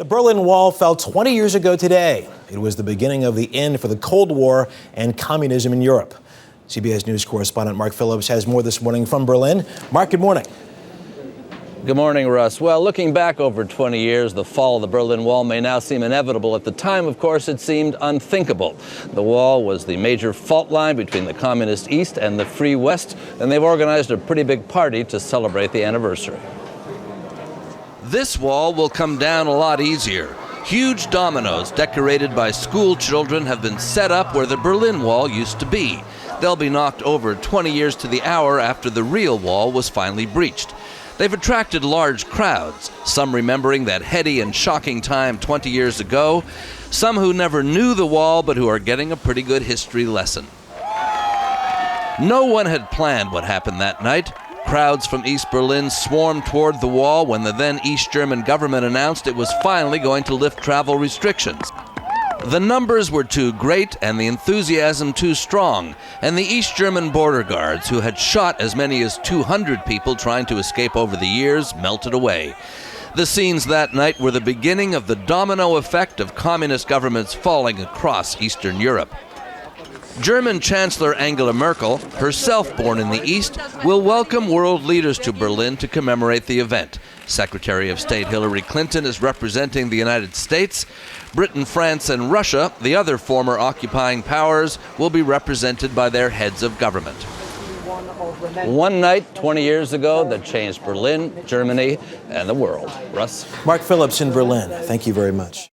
The Berlin Wall fell 20 years ago today. It was the beginning of the end for the Cold War and communism in Europe. CBS News correspondent Mark Phillips has more this morning from Berlin. Mark, good morning. Good morning, Russ. Well, looking back over 20 years, the fall of the Berlin Wall may now seem inevitable. At the time, of course, it seemed unthinkable. The wall was the major fault line between the communist East and the free West, and they've organized a pretty big party to celebrate the anniversary. This wall will come down a lot easier. Huge dominoes decorated by school children have been set up where the Berlin Wall used to be. They'll be knocked over 20 years to the hour after the real wall was finally breached. They've attracted large crowds, some remembering that heady and shocking time 20 years ago, some who never knew the wall but who are getting a pretty good history lesson. No one had planned what happened that night. Crowds from East Berlin swarmed toward the wall when the then East German government announced it was finally going to lift travel restrictions. The numbers were too great and the enthusiasm too strong, and the East German border guards, who had shot as many as 200 people trying to escape over the years, melted away. The scenes that night were the beginning of the domino effect of communist governments falling across Eastern Europe. German Chancellor Angela Merkel, herself born in the East, will welcome world leaders to Berlin to commemorate the event. Secretary of State Hillary Clinton is representing the United States. Britain, France, and Russia, the other former occupying powers, will be represented by their heads of government. One night 20 years ago that changed Berlin, Germany, and the world. Russ? Mark Phillips in Berlin. Thank you very much.